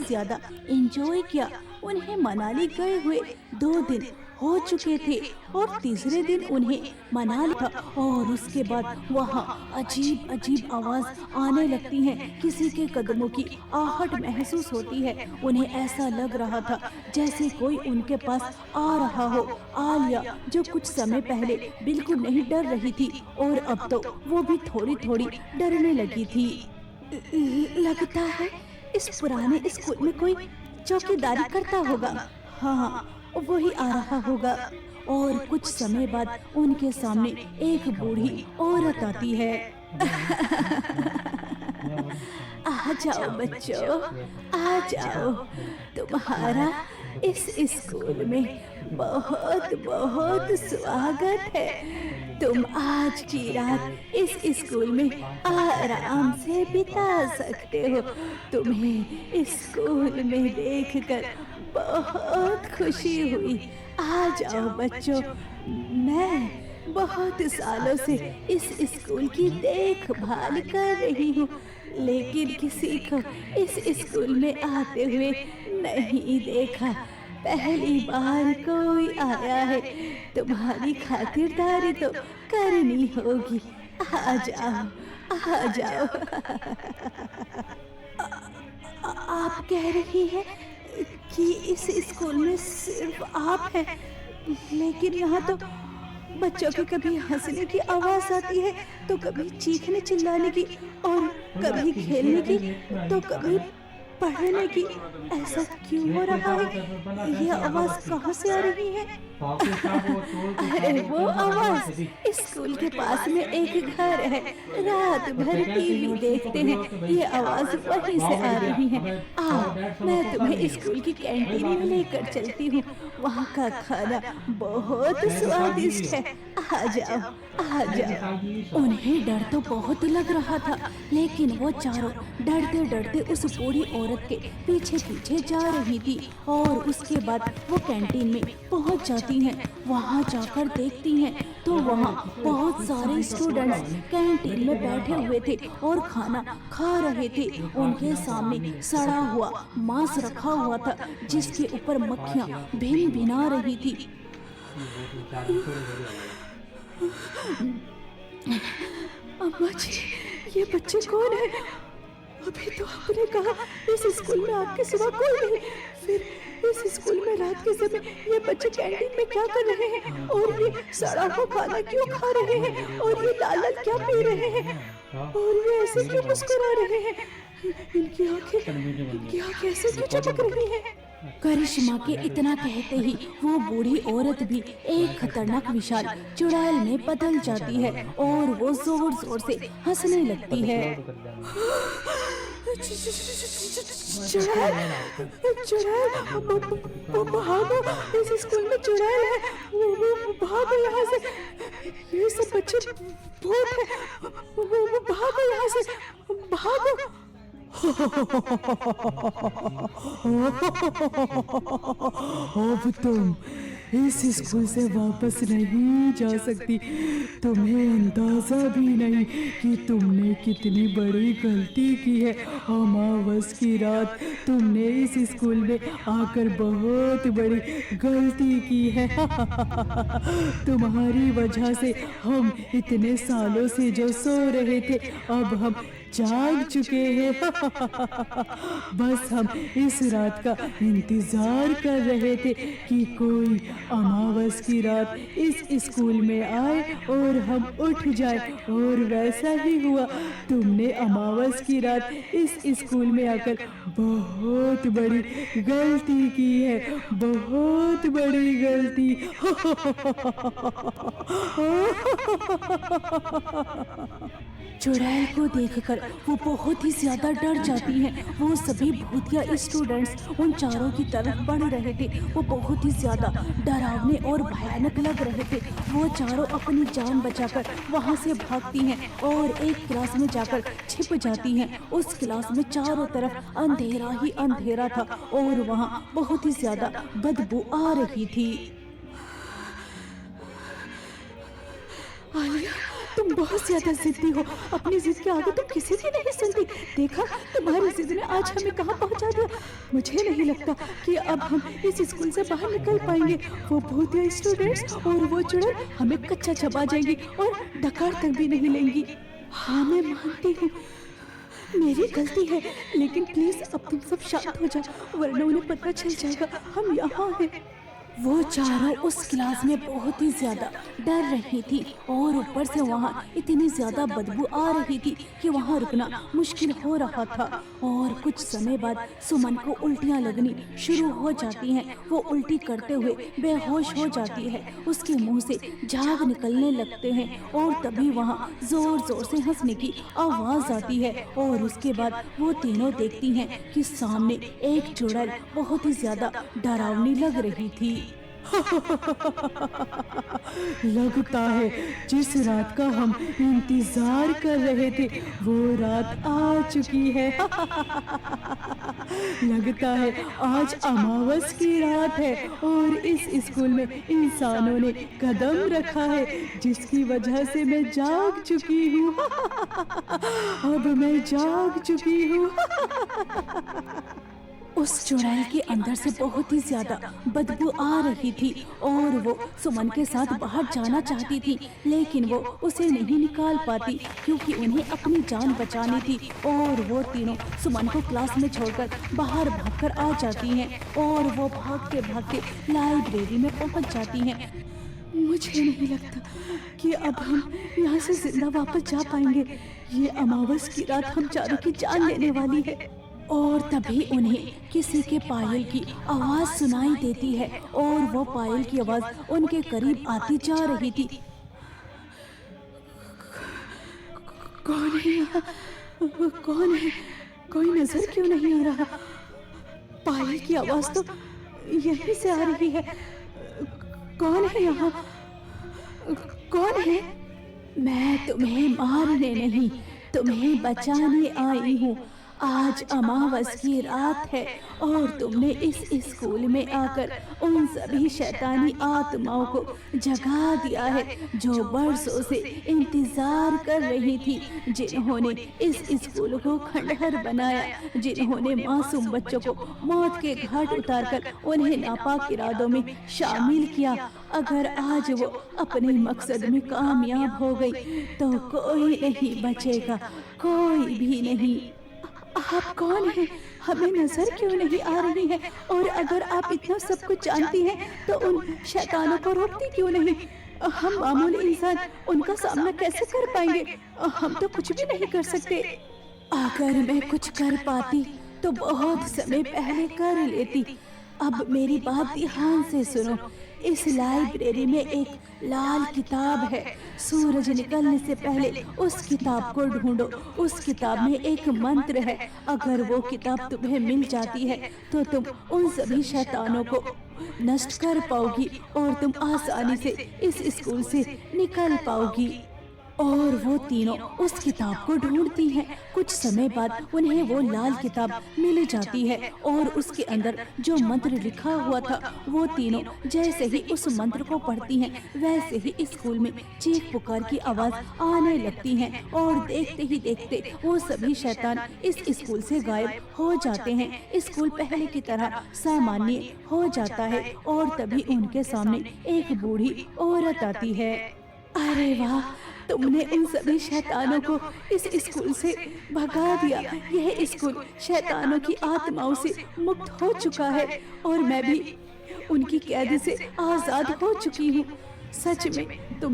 ज्यादा एंजॉय किया। उन्हें मनाली गए हुए 2 दिन हो चुके थे और तीसरे दिन उन्हें मनाली था और उसके बाद वहाँ अजीब अजीब आवाज आने लगती है। किसी के कदमों की आहट महसूस होती है। उन्हें ऐसा लग रहा था जैसे कोई उनके पास आ रहा हो। आलिया जो कुछ समय पहले बिल्कुल नहीं डर रही थी और अब तो वो भी थोड़ी थोड़ी डरने लगी थी। लगता है इस पुराने स्कूल में कोई चौकीदारी करता होगा। हाँ, वही आ रहा होगा। और कुछ समय बाद उनके सामने एक बूढ़ी औरत आती है। आ जाओ बच्चों, आ जाओ। तुम्हारा इस स्कूल में बहुत बहुत स्वागत है। तुम आज की रात इस स्कूल में आराम से बिता सकते हो। तुम्हें स्कूल में देखकर बहुत खुशी हुई। आ जाओ बच्चों। मैं बहुत सालों से इस स्कूल की देखभाल कर रही हूँ, लेकिन किसी को इस स्कूल में आते हुए नहीं देखा। पहली बार कोई आया है। तुम्हारी खातिरदारी तो करनी होगी। आ जाओ, आ जाओ। आप कह रही हैं कि इस स्कूल में सिर्फ आप हैं, लेकिन यहाँ तो बच्चों की कभी हंसने की आवाज आती है तो कभी चीखने चिल्लाने की और कभी खेलने की तो कभी पढ़ने की। ऐसा क्यों हो रहा है? ये आवाज कहाँ से आ रही है? अरे वो आवाज स्कूल के पास में एक घर है। रात भर टीवी देखते हैं। ये आवाज वहीं से आ रही है। आओ, मैं तुम्हें स्कूल की कैंटीन में लेकर चलती हूँ। वहाँ का खाना बहुत स्वादिष्ट है। आ जाओ, आ जाओ। उन्हें डर तो बहुत लग रहा था, लेकिन वो चारों डरते डरते उस बूढ़ी औरत के पीछे पीछे जा रही थी। और उसके बाद वो कैंटीन में पहुंच जाती हैं। वहां जाकर देखती हैं तो वहां बहुत सारे स्टूडेंट्स कैंटीन में बैठे हुए थे और खाना खा रहे थे। उनके सामने सड़ा हुआ मांस रखा हुआ था जिसके ऊपर मक्खियां भिन भिना रही थी। अम्मा जी, ये बच्चे कौन है? अभी तो आपने कहा इस स्कूल में आपके सिवा कोई नहीं। फिर इस स्कूल में रात के समय ये बच्चे कैंटीन में क्या कर रहे हैं? और ये सड़ा हुआ खाना क्यों खा रहे हैं? और ये लाल लाल क्या पी रहे हैं? और ये ऐसे क्यों मुस्कुरा रहे हैं? इनकी आंखें ऐसे क्यों चमक रही हैं? करिश्मा के इतना कहते ही वो बूढ़ी औरत भी एक खतरनाक विशाल चुड़ैल में बदल जाती है और वो जोर जोर से हंसने लगती है। चुड़ैल, चुड़ैल, भागो! इस स्कूल में चुड़ैल है। भागो यहाँ से। ये सब बच्चे भूत हैं। भागो यहाँ से, भागो! अब तुम इस स्कूल से वापस नहीं जा सकती। तुम्हें अंदाजा भी नहीं कि तुमने कितनी बड़ी गलती की है। अमावस की रात तुमने इस स्कूल में आकर बहुत बड़ी गलती की है। तुम्हारी वजह से हम इतने सालों से जो सो रहे थे अब हम जाग चुके हैं। बस हम इस रात का इंतजार कर रहे थे कि कोई अमावस की रात इस स्कूल में आए और हम उठ जाए। और वैसा ही हुआ। तुमने अमावस की रात इस स्कूल में आकर बहुत बड़ी गलती की है, बहुत बड़ी गलती। चुड़ैल को देखकर वो बहुत ही ज्यादा डर जाती हैं। वो सभी भूतिया स्टूडेंट्स उन चारों की तरफ बढ़ रहे थे। वो बहुत ही ज्यादा डरावने और भयानक लग रहे थे। वो चारों अपनी जान बचाकर वहां से भागती हैं और एक क्लास में जाकर छिप जाती हैं। उस क्लास में चारों तरफ अंधेरा ही अंधेरा था और वहां बहुत ही ज्यादा बदबू आ रही थी। आलिया, तुम बहुत ज्यादा जिद्दी हो। अपनी जिद के आगे तुम किसी की नहीं सुनती। देखा, तुम्हारी जिद ने आज हमें कहाँ पहुँचा दिया। मुझे नहीं लगता कि अब हम इस स्कूल से बाहर निकल पाएंगे। वो भूतिया स्टूडेंट्स और वो चुड़ैल हमें कच्चा चबा जाएंगी और डकार तक भी नहीं लेंगी। हाँ, मैं मानती हूँ मेरी गलती है, लेकिन प्लीज अब तुम सब शांत हो जाओ, वरना उन्हें पता चल जाएगा हम यहाँ हैं। वो चारों उस क्लास में बहुत ही ज्यादा डर रही थी और ऊपर से वहाँ इतनी ज्यादा बदबू आ रही थी कि वहाँ रुकना मुश्किल हो रहा था। और कुछ समय बाद सुमन को उल्टियाँ लगनी शुरू हो जाती हैं। वो उल्टी करते हुए बेहोश हो जाती है, उसके मुंह से झाग निकलने लगते हैं और तभी वहाँ जोर जोर से हंसने की आवाज आती है। और उसके बाद वो तीनों देखती हैं कि सामने एक चुड़ैल बहुत ही ज्यादा डरावनी लग रही थी। लगता है जिस रात का हम इंतजार कर रहे थे वो रात आ चुकी है। लगता है आज अमावस की रात है और इस स्कूल में इंसानों ने कदम रखा है, जिसकी वजह से मैं जाग चुकी हूँ। अब मैं जाग चुकी हूँ। उस चुड़ैल के अंदर से बहुत ही ज्यादा बदबू आ रही थी और वो सुमन के साथ बाहर जाना चाहती थी, लेकिन वो उसे नहीं निकाल पाती क्योंकि उन्हें अपनी जान बचानी थी। और वो तीनों सुमन को क्लास में छोड़कर बाहर भागकर आ जाती हैं और वो भागते भागते लाइब्रेरी में पहुंच जाती हैं। मुझे नहीं लगता कि अब हम यहाँ से जिंदा वापस जा पाएंगे। ये अमावस की रात हम चारों की जान लेने वाली है। और तभी उन्हें किसी के पायल की आवाज सुनाई देती है और वो पायल की आवाज उनके करीब आती जा रही थी। कौन है यहाँ? कौन है? कोई नजर क्यों नहीं आ रहा? पायल की आवाज तो यहीं से आ रही है। कौन है यहाँ? कौन है? मैं तुम्हें मारने नहीं, तुम्हें बचाने आई हूँ। आज अमावस की रात है और तुमने इस स्कूल में आकर उन सभी शैतानी आत्माओं को जगा दिया है जो बरसों से इंतजार कर रही थी, जिन्होंने इस स्कूल को खंडहर बनाया, जिन्होंने मासूम बच्चों को मौत के घाट उतारकर उन्हें नापाक इरादों में शामिल किया। अगर आज वो अपने मकसद में कामयाब हो गई तो कोई नहीं बचेगा, कोई भी नहीं। आप कौन हैं? हमें नजर क्यों नहीं आ रही है? और अगर आप इतना सब कुछ जानती हैं तो उन शैतानों को रोकती क्यों नहीं? हम मामूली इंसान उनका सामना कैसे कर पाएंगे? हम तो कुछ भी नहीं कर सकते। अगर मैं कुछ कर पाती तो बहुत समय पहले कर लेती। अब मेरी बात ध्यान से सुनो। इस लाइब्रेरी में एक लाल किताब है। सूरज निकलने से पहले उस किताब को ढूंढो। उस किताब में एक मंत्र है। अगर वो किताब तुम्हें मिल जाती है तो तुम उन सभी शैतानों को नष्ट कर पाओगी और तुम आसानी से इस स्कूल से निकल पाओगी। और वो तीनों उस किताब को ढूंढती हैं। कुछ समय बाद उन्हें वो लाल किताब मिल जाती है और उसके अंदर जो मंत्र लिखा हुआ था, वो तीनों जैसे ही उस मंत्र को पढ़ती हैं वैसे ही स्कूल में चीख पुकार की आवाज आने लगती है और देखते ही देखते वो सभी शैतान इस स्कूल से गायब हो जाते हैं। स्कूल पहले की तरह सामान्य हो जाता है और तभी उनके सामने एक बूढ़ी औरत आती है। अरे वाह, तुमने इन सभी शैतानों को इस स्कूल से भगा दिया। यह स्कूल शैतानों की आत्माओं से मुक्त हो चुका है और मैं भी उनकी कैद से आजाद हो चुकी हूँ। सच में तुम